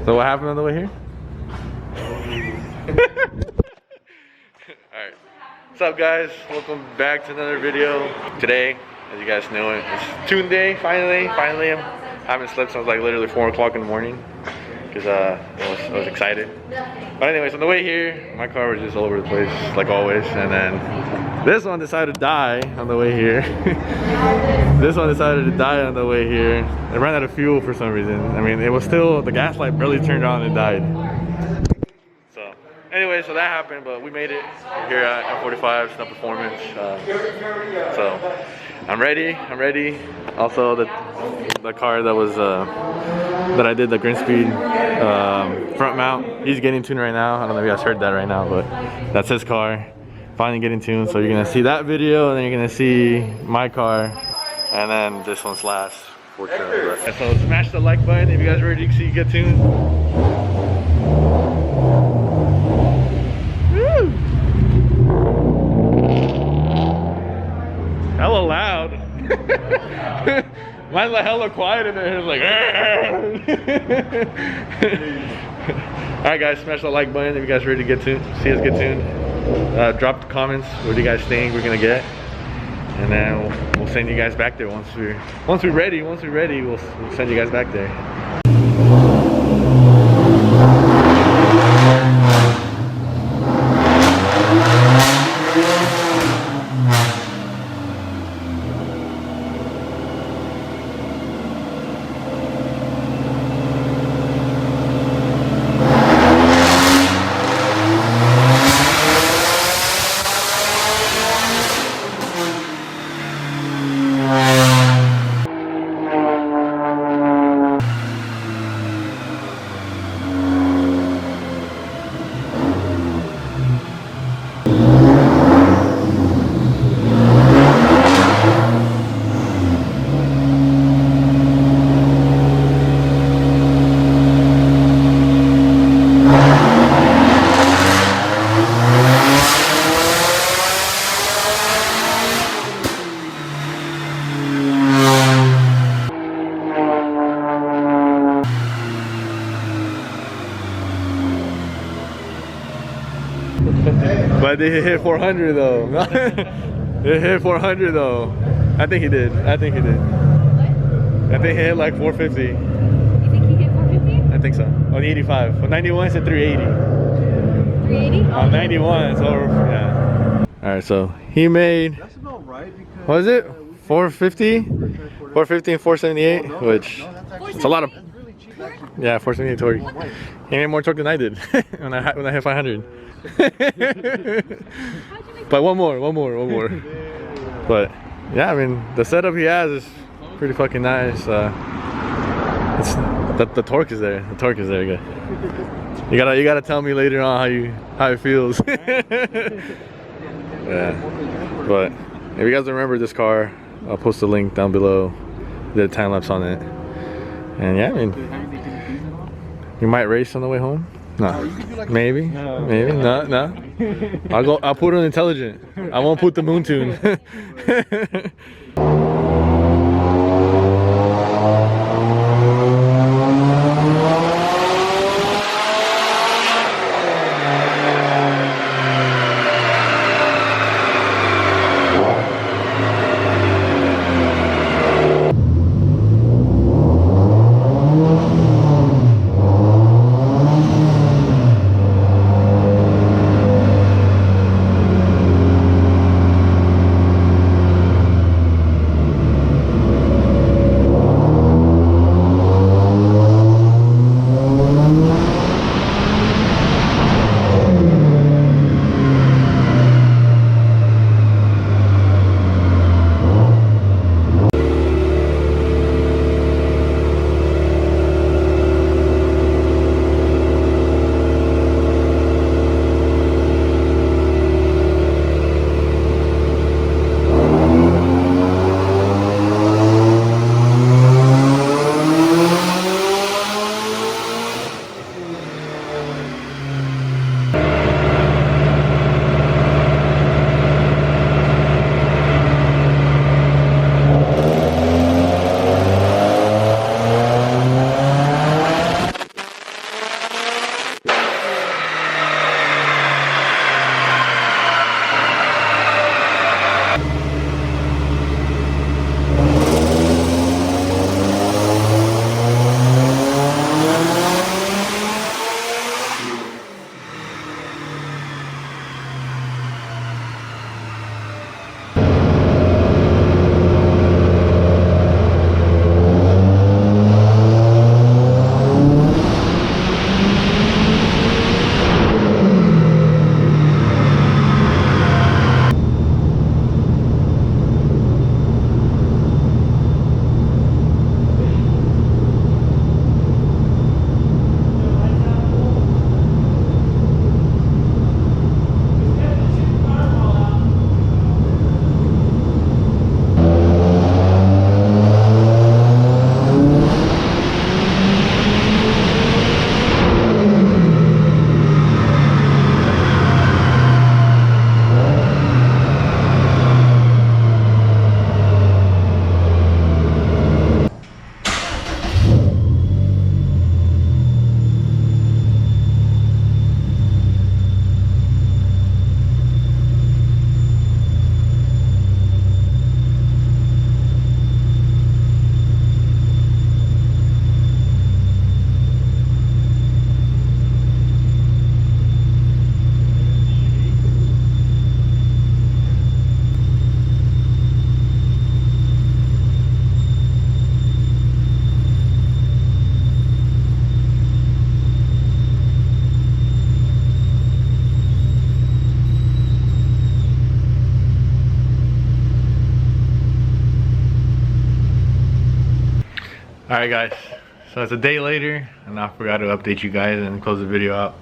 So what happened on the way here? Alright. What's up guys? Welcome back to another video. Today, as you guys know, it's Tune Day, finally. I haven't slept since like literally 4 o'clock in the morning. Because I was excited. But anyways, on the way here, my car was just all over the place, like always. And then this one decided to die on the way here. This one decided to die on the way here. It ran out of fuel for some reason. I mean, it was still, the gas light barely turned on and it died. So, anyway, so that happened, but we made it. We're here at M45, Snow Performance. So, I'm ready. Also, the car that was, that I did the Grinspeed front mount, he's getting tuned right now. I don't know if you guys heard that right now, but that's his car. Finally getting tuned, so you're gonna see that video, and then you're gonna see my car, and then this one's last, fortunately. So smash the like button if you guys are ready to see Get Tuned. Woo! Hella loud. Mine's like hella quiet in there. It's like alright guys, smash the like button if you guys are ready to get tuned. See us get tuned. Drop the comments. What do you guys think we're gonna get? And then we'll send you guys back there once we're ready. We'll send you guys back there. But it hit 400 though. It hit 400 though. I think he did. I think he hit like 450. You think he hit 450? I think so. On the 85. On 91 it's at 380. 380? On 91 it's over. Yeah. Alright, so he made, that's about right, because what is it? 450? 450 and 478, which it's a lot of, yeah, 478 torque. He made more torque than I did when I hit 500. But one more. But yeah, I mean the setup he has is pretty fucking nice. It's the torque is there. The torque is there. Good. You gotta tell me later on how it feels. Yeah. But if you guys remember this car, I'll post a link down below. Did a time lapse on it. And yeah, I mean, you might race on the way home. No, maybe, no. I'll put it on intelligent. I won't put the moon tune. Alright guys, so it's a day later and I forgot to update you guys and close the video out.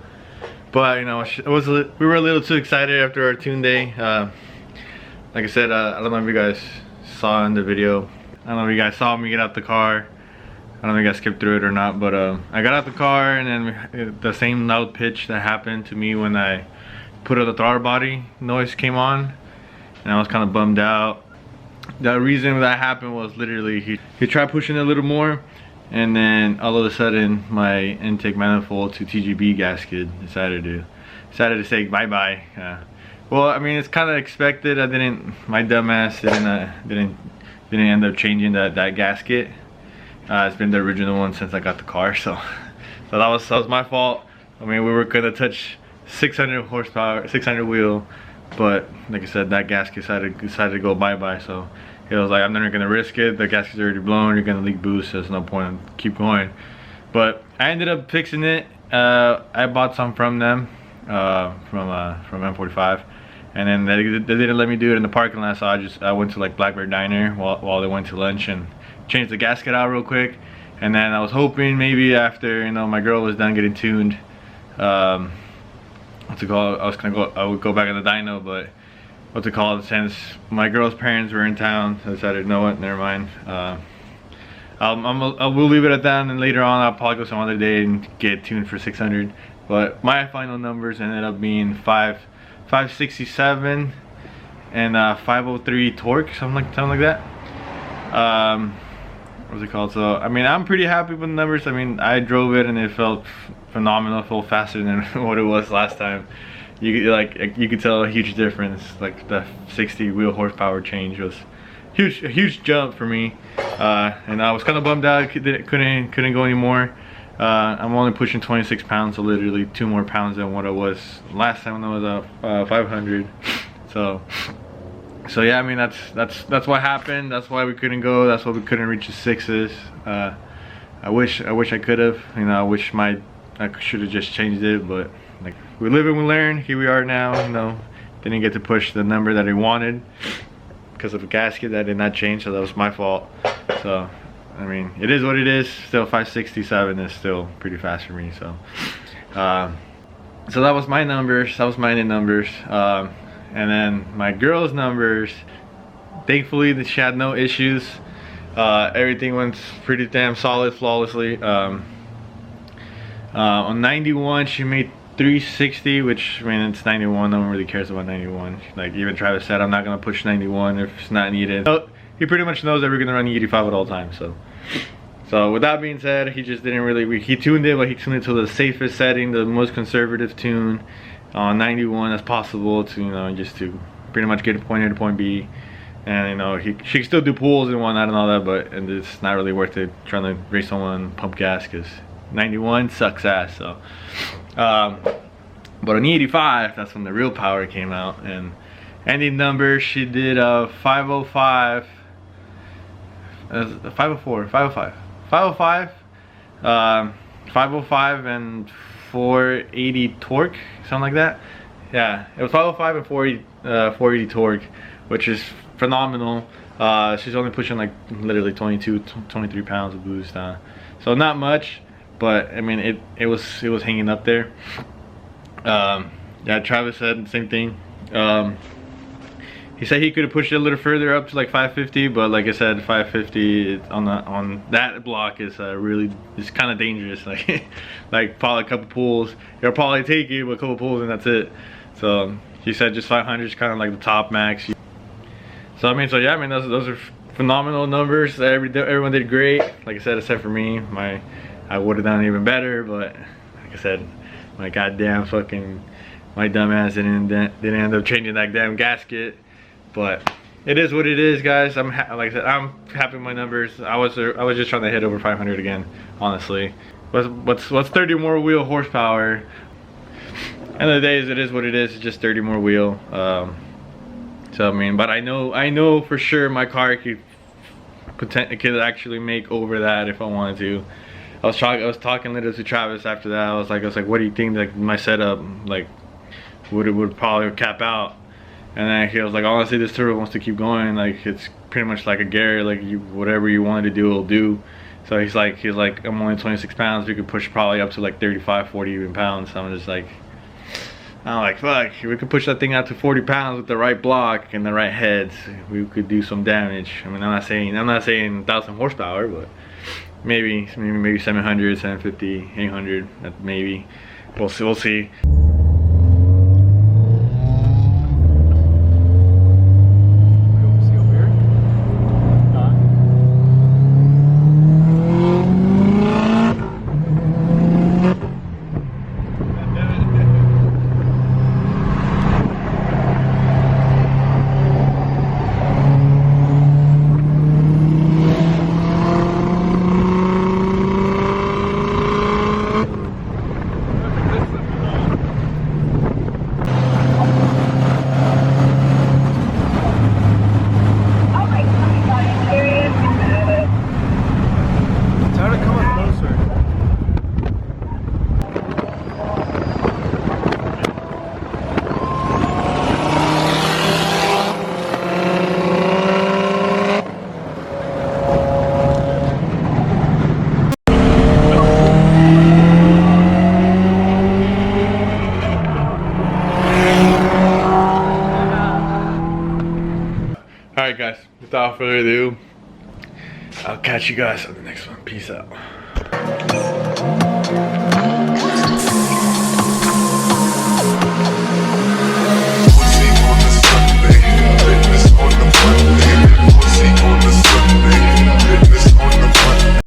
But you know, we were a little too excited after our tune day. Like I said, I don't know if you guys saw in the video. I don't know if you guys saw me get out the car. I don't know if you guys skipped through it or not, but I got out the car and then the same loud pitch that happened to me when I put the throttle body noise came on, and I was kind of bummed out. The reason that happened was literally he tried pushing it a little more, and then all of a sudden my intake manifold to TGB gasket decided to say bye-bye. Well, I mean, it's kind of expected. My dumbass didn't end up changing that gasket. It's been the original one since I got the car, so that was my fault. I mean, we were gonna touch 600 horsepower, 600 wheel, but like I said, that gasket decided to go bye-bye. So it was like, I'm never gonna risk it. The gasket's already blown. You're gonna leak boost. So there's no point in keep going. But I ended up fixing it. I bought some from them, from M45, and then they didn't let me do it in the parking lot. So I went to like Blackbird Diner while they went to lunch and changed the gasket out real quick. And then I was hoping maybe after, you know, my girl was done getting tuned, what's it called? I would go back in the dyno, but what's it called? Since my girl's parents were in town, I decided, you know what, never mind. I will leave it at that, and then later on I'll probably go some other day and get tuned for 600. But my final numbers ended up being 567 and 503 torque, something like that. What's it called? So I mean, I'm pretty happy with the numbers. I mean, I drove it and it felt phenomenal. It felt faster than what it was last time. You could tell a huge difference. Like the 60 wheel horsepower change was a huge jump for me. And I was kind of bummed out. Couldn't go anymore. I'm only pushing 26 pounds, so literally 2 more pounds than what I was last time when I was 500. So yeah, I mean, that's what happened. That's why we couldn't go. That's why we couldn't reach the 6s. I wish I could have. You know, I wish I should have just changed it. But like, we live and we learn. Here we are now. You know, didn't get to push the number that I wanted because of a gasket that did not change. So that was my fault. So I mean, it is what it is. Still 567 is still pretty fast for me. So so that was my numbers. That was my numbers. And then my girl's numbers, thankfully she had no issues. Everything went pretty damn solid, flawlessly. On 91 she made 360, which, I mean, it's 91. No one really cares about 91. Like, even Travis said, I'm not gonna push 91 if it's not needed. So he pretty much knows that we're gonna run 85 at all times. So with that being said, he just didn't really, he tuned it, but he tuned it to the safest setting, the most conservative tune on 91 as possible, to, you know, just to pretty much get a point A to point B. And, you know, she can still do pulls and whatnot and all that, but it's not really worth it trying to race someone pump gas, because 91 sucks ass. So but on the 85, that's when the real power came out. And ending number, she did 505, 504, 505, 505, 505 and 480 torque, something like that. Yeah, it was 505 and 480 torque, which is phenomenal. She's only pushing like literally 23 pounds of boost, so not much, but I mean, it was hanging up there. Yeah, Travis said the same thing. He said he could have pushed it a little further up to like 550, but like I said, 550 on that block is it's kind of dangerous. Like probably a couple pulls, you'll probably take it, but a couple pulls and that's it. So he said just 500 is kind of like the top max. So I mean, so yeah, I mean, those are phenomenal numbers. Everyone did great. Like I said, except for me, I would have done even better, but like I said, my goddamn my dumbass didn't end up changing that damn gasket. But it is what it is, guys. Like I said, I'm happy with my numbers. I was just trying to hit over 500 again, honestly. What's 30 more wheel horsepower? End of the day, it is what it is. It's just 30 more wheel. So I mean, but I know for sure my car could actually make over that if I wanted to. I was talking little to Travis after that. I was like, what do you think, like, my setup, like, would probably cap out? And then he was like, honestly, this turbo wants to keep going. Like, it's pretty much like a Garrett. Like, whatever you wanted to do, it'll do. So he's like, I'm only 26 pounds. We could push probably up to like 35, 40 even pounds. So I'm just like, fuck, we could push that thing out to 40 pounds with the right block and the right heads. We could do some damage. I mean, I'm not saying 1,000 horsepower, but maybe 700, 750, 800, maybe. We'll see. Alright guys, without further ado, I'll catch you guys on the next one. Peace out.